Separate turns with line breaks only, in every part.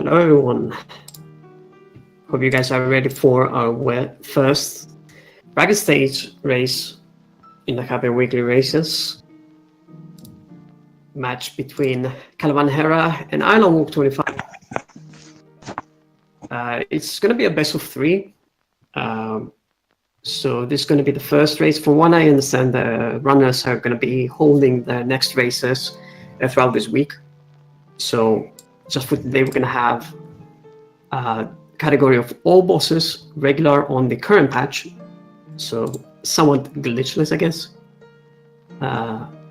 Hello everyone. Hope you guys are ready for our first bracket stage race in the Cuphead weekly races. Match between Calavan Hera and Islandwalk25. It's going to be a best of 3. So this is going to be the first race. From what I understand, the runners are going to be holding the next races throughout this week. So just for today, we're going to have a category of all bosses regular on the current patch. So somewhat glitchless, I guess.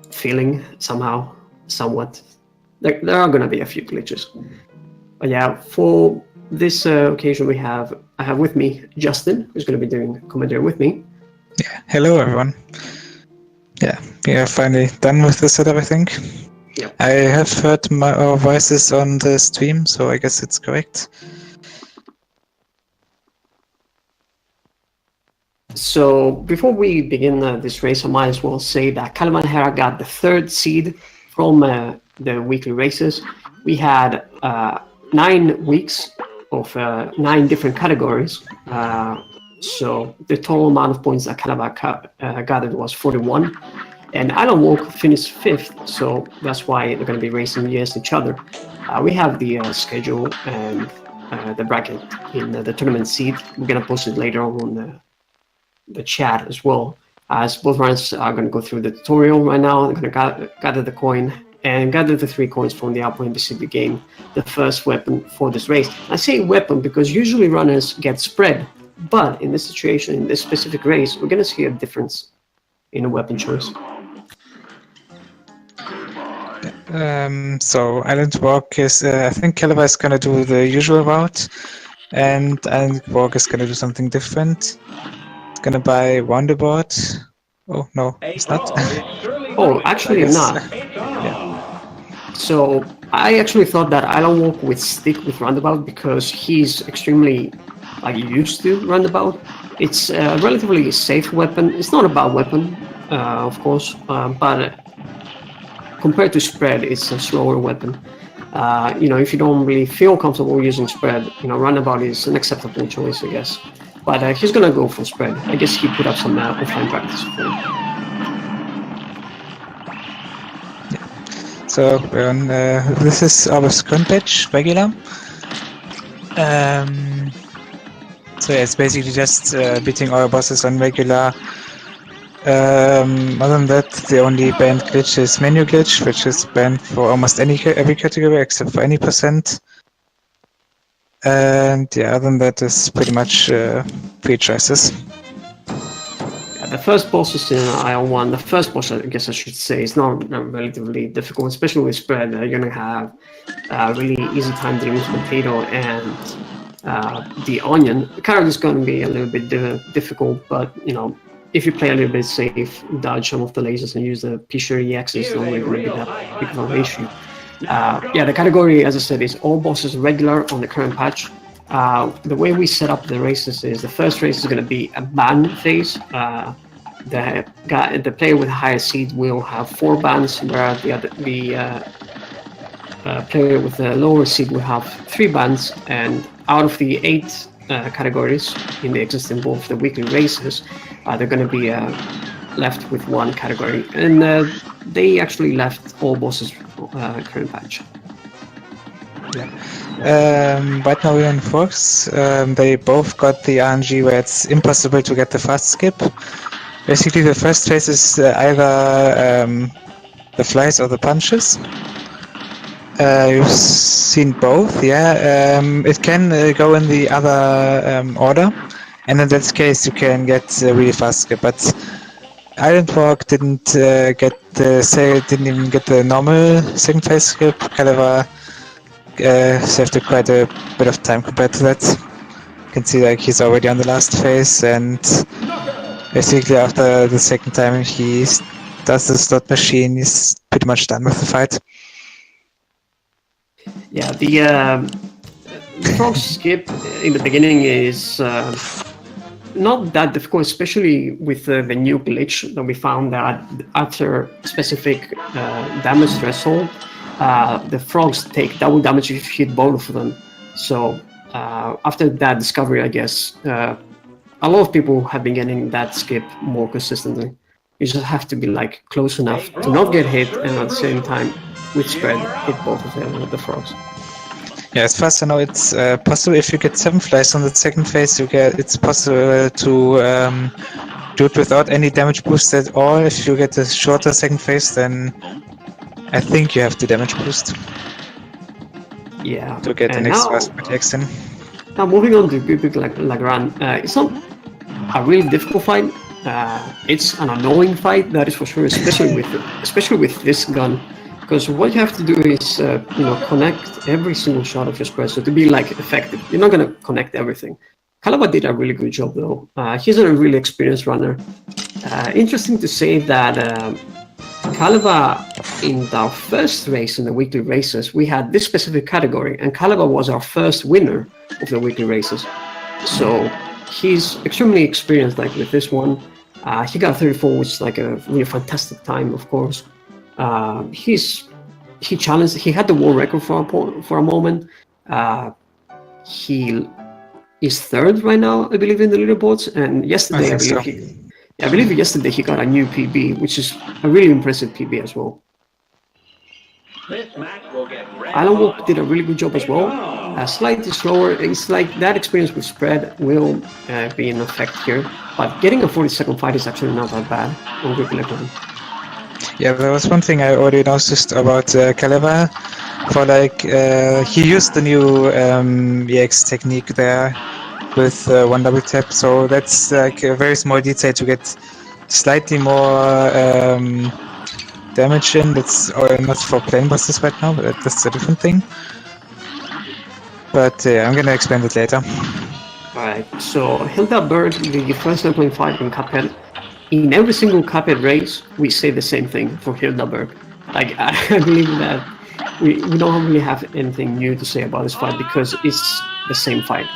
Feeling somehow, somewhat. There are going to be a few glitches. But yeah, for this occasion, I have with me Justin, who's going to be doing commentary with me.
Yeah, hello everyone. Yeah, we are finally done with the setup, I think.
Yep.
I have heard our voices on the stream, so I guess it's correct.
So before we begin this race, I might as well say that Calavan Hera got the 3rd seed from the weekly races. We had 9 weeks of 9 different categories. So the total amount of points that Calavan gathered was 41. And Islandwalk finished 5th, so that's why they're going to be racing against each other. We have the schedule and the bracket in the tournament seed. We're going to post it later on the chat as well, as both runners are going to go through the tutorial right now. They're going to gather the coin and gather the 3 coins from the outpoint to gain the first weapon for this race. I say weapon because usually runners get spread, but in this situation, in this specific race, we're going to see a difference in the weapon choice.
So Islandwalk is, I think Calavan is going to do the usual route, and Islandwalk is going to do something different. It's going to buy Roundabout. Oh, no, it's not.
Oh, actually not.
Yeah.
So I actually thought that Islandwalk would stick with Roundabout because he's extremely used to Roundabout. It's a relatively safe weapon. It's not a bad weapon, of course, but compared to Spread, it's a slower weapon. If you don't really feel comfortable using Spread, Roundabout is an acceptable choice, I guess. But he's gonna go for Spread. I guess he put up some offline practice for him.
Yeah. So we're on, this is our current patch, regular. So yeah, it's basically just beating our bosses on regular. Other than that, the only banned glitch is menu glitch, which is banned for almost every category except for any %. And yeah, other than that is pretty much free choices.
Yeah, the first boss is in IL1. The first boss, I guess I should say, is not relatively difficult, especially with Spread. You're gonna have a really easy time dealing with Potato and the Onion. The carrot is gonna be a little bit difficult, but if you play a little bit safe, dodge some of the lasers and use the P-Sure EX, it's not really going to be that big of an issue. Yeah, the category, as I said, is all bosses regular on the current patch. The way we set up the races is the first race is going to be a ban phase. The player with the highest seed will have 4 bans, where the player with the lower seed will have 3 bans, and out of the 8 categories in the existing both the weekly races, they're going to be left with 1 category, and they actually left all bosses current patch.
Yeah. Right now we're in Fox. They both got the RNG where it's impossible to get the fast skip. Basically, the first phase is either the flies or the punches. You've seen both, yeah. It can go in the other order, and in that case you can get a really fast skip. But Islandwalk didn't didn't even get the normal second phase skip. Calavan saved quite a bit of time compared to that. You can see he's already on the last phase, and basically after the second time he does the slot machine, he's pretty much done with the fight.
Yeah, the frog skip in the beginning is not that difficult, especially with the new glitch that we found that after specific damage threshold, the frogs take double damage if you hit both of them. So after that discovery, I guess a lot of people have been getting that skip more consistently. You just have to be like close enough to not get hit, and at the same time, with spread, hit both of the frogs.
Yeah, as far as I know, it's possible if you get 7 flies on the second phase, it's possible to do it without any damage boost at all. If you get a shorter second phase, then I think you have to damage boost.
Yeah.
To get an extra protection.
Now moving on to Big Lagran, it's not a really difficult fight. It's an annoying fight, that is for sure, especially with this gun, because what you have to do is connect every single shot of your spread, so to be like effective. You're not gonna connect everything. Kalava did a really good job though. He's a really experienced runner. Interesting to say that Kalava, in our first race in the weekly races, we had this specific category, and Kalava was our first winner of the weekly races. So he's extremely experienced, like with this one. He got 34, which is like a really fantastic time, of course. He challenged. He had the world record for a moment. He is third right now, I believe, in the leaderboards. And yesterday, I believe yesterday he got a new PB, which is a really impressive PB as well. Islandwalk did a really good job as well. Slightly slower. It's like that experience with spread will be in effect here. But getting a 40-second fight is actually not that bad on Group 11.
Yeah, there was one thing I already noticed about Kalava. For like, he used the new EX technique there with one double tap. So that's like a very small detail to get slightly more damage in. That's not for plane busters right now, but that's a different thing. But I'm gonna explain it later.
Alright, so Hilda the first 9.5 in Cuphead. In every single Cuphead race, we say the same thing for Hilda. Like, I believe that we don't really have anything new to say about this fight because it's the same fight.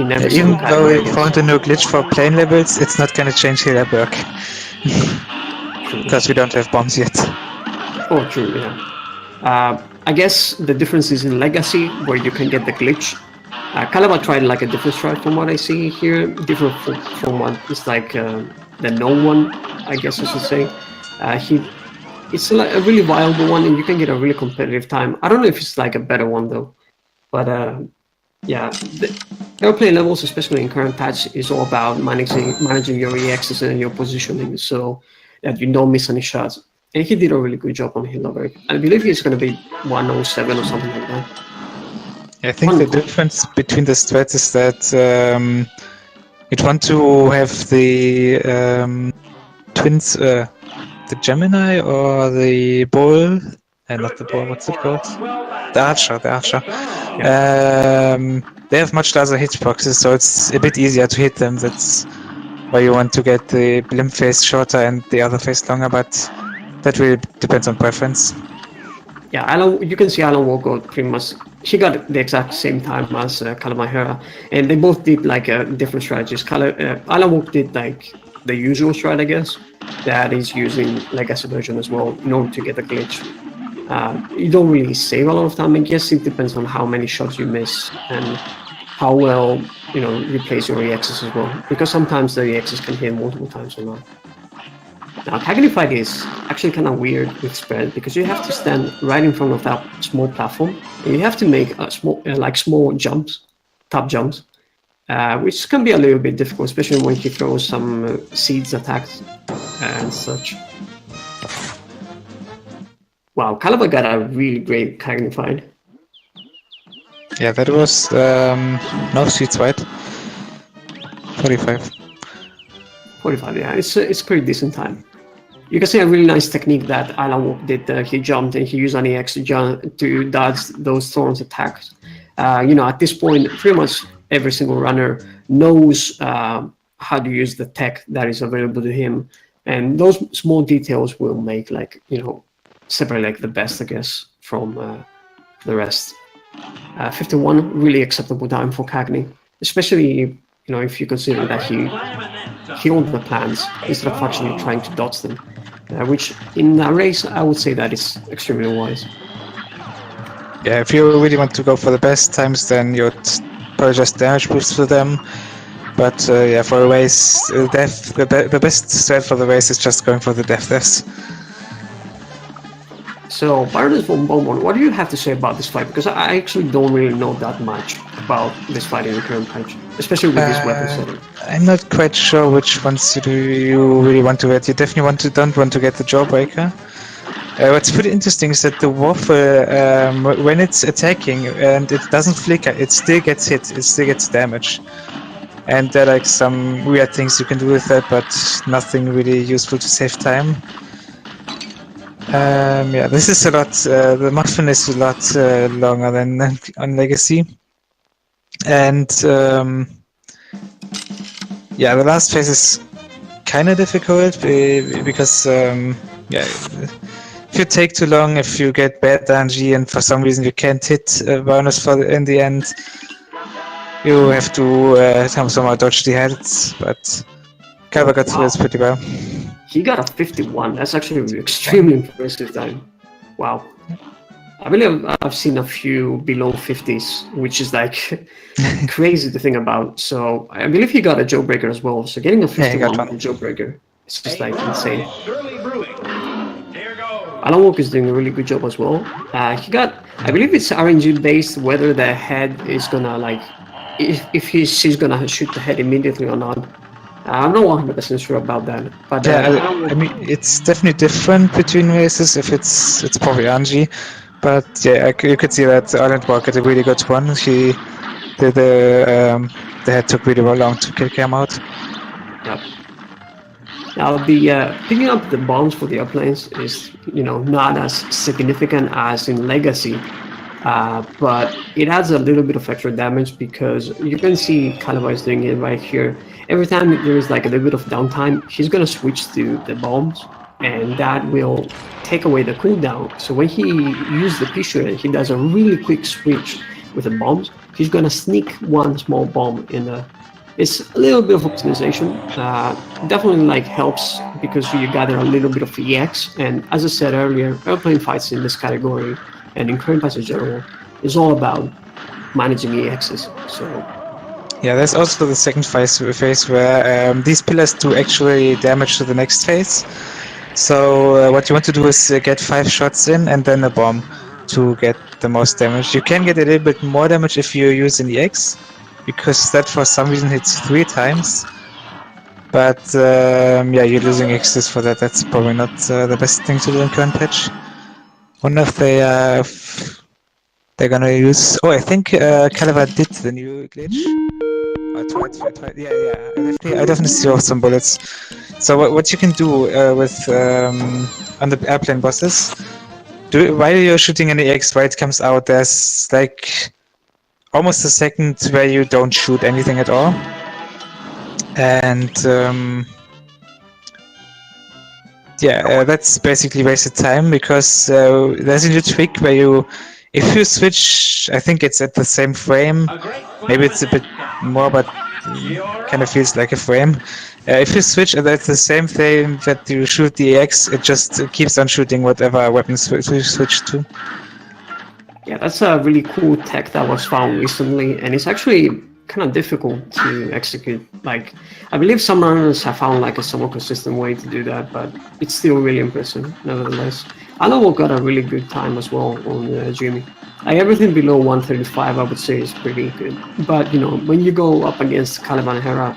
In every
Even though we found a new glitch for plane levels, it's not gonna change Hilda. Because we don't have bombs yet.
Oh, true, yeah. I guess the difference is in Legacy, where you can get the glitch. Kalava tried like a different strat from what I see here, different from what is like the known one, I guess I should say. It's like a really viable one, and you can get a really competitive time. I don't know if it's like a better one though, but yeah, the airplane levels, especially in current patch, is all about managing your EXs and your positioning, so that you don't miss any shots. And he did a really good job on Hildeberg. I believe he's going to be 107 or something like that.
I think the difference between the strats is that you'd want to have the twins, the Gemini or the Bull, not the Bull, what's it called? The Archer. Yeah. They have much larger hitboxes, so it's a bit easier to hit them. That's why you want to get the blimp face shorter and the other face longer, but that really depends on preference.
Yeah, you can see Islandwalk got pretty much. She got the exact same time as Kalamahera, and they both did like different strategies. Islandwalk did like the usual strat, I guess, that is using Legacy version as well in order to get the glitch. You don't really save a lot of time. I guess it depends on how many shots you miss and how well you place your EXs as well, because sometimes the EXs can hit multiple times or not. Now, Kagani fight is actually kind of weird with spread because you have to stand right in front of that small platform and you have to make small jumps, top jumps, which can be a little bit difficult, especially when he throws some seeds attacks and such. Wow, Kalava got a really great Kagani fight.
Yeah, that was no seeds, right? 45.
45, yeah, it's pretty decent time. You can see a really nice technique that Islandwalk did. He jumped and he used an EX to dodge those Thorns attacks. At this point, pretty much every single runner knows how to use the tech that is available to him, and those small details will make separate the best, I guess, from the rest. 51, really acceptable time for Cagney, especially if you consider that he owned the plans instead of actually trying to dodge them, which in a race I would say that is extremely wise.
yeah, if you really want to go for the best times, then you'd probably just damage boost for them. But yeah, for a race, the best strat for the race is just going for the deaths.
So, Baroness von Beaumont, what do you have to say about this fight? Because I actually don't really know that much about this fight in the current patch, especially with this weapon setting.
I'm not quite sure which ones you really want to get. You definitely don't want to get the Jawbreaker. What's pretty interesting is that the waffle, when it's attacking and it doesn't flicker, it still gets hit, it still gets damage. And there are like some weird things you can do with that, but nothing really useful to save time. Yeah, this is a lot, the muffin is a lot longer than on Legacy. And yeah, the last phase is kind of difficult because yeah, if you take too long, if you get bad RNG and for some reason you can't hit bonus in the end, you have to somehow dodge the heads, but Calva got through it pretty well.
He got a 51. That's actually extremely impressive time. Wow. I believe I've seen a few below 50s, which is like crazy to think about. So I believe he got a Jawbreaker as well. So getting a 51 from Jawbreaker is just like insane. Islandwalk is doing a really good job as well. He got, I believe it's RNG based whether the head is gonna like, if she's gonna shoot the head immediately or not. I'm not 100% sure about that, but
yeah, I mean it's definitely different between races. If it's probably Angie, but yeah, you could see that Islandwalk had a really good one. The head took really long to kick him out.
Yep. Now the picking up the bombs for the uplanes is not as significant as in Legacy. But it adds a little bit of extra damage because you can see Calabar is doing it right here. Every time there is like a little bit of downtime, he's gonna switch to the bombs, and that will take away the cooldown. So when he uses the Picture, he does a really quick switch with the bombs. He's gonna sneak one small bomb in the. It's a little bit of optimization. Definitely like helps because you gather a little bit of EX. And as I said earlier, airplane fights in this category and in current fights in general is all about managing EXs. So
yeah, there's also the second phase where these pillars do actually damage to the next phase. So what you want to do is get 5 shots in and then a bomb to get the most damage. You can get a little bit more damage if you use an EX, because that for some reason hits 3 times. But yeah, you're losing X's for that. That's probably not the best thing to do in current patch. Wonder if they're gonna use. Oh, I think Calabar did the new glitch. I tried. Yeah. I definitely saw some bullets. So what you can do with on the airplane bosses, while you're shooting an EX, while it comes out, there's like almost a second where you don't shoot anything at all, and yeah, that's basically wasted time because there's a new trick where if you switch, I think it's at the same frame, maybe it's a bit more, but kind of feels like a frame. If you switch at the same frame that you shoot the EX, it just keeps on shooting whatever weapons you switch to.
Yeah, that's a really cool tech that was found recently, and it's actually kind of difficult to execute. Like, I believe some runners have found like a somewhat consistent way to do that, but it's still really impressive nevertheless. Islandwalk got a really good time as well on Jimmy. Like everything below 135, I would say is pretty good. But when you go up against Caliban Hera,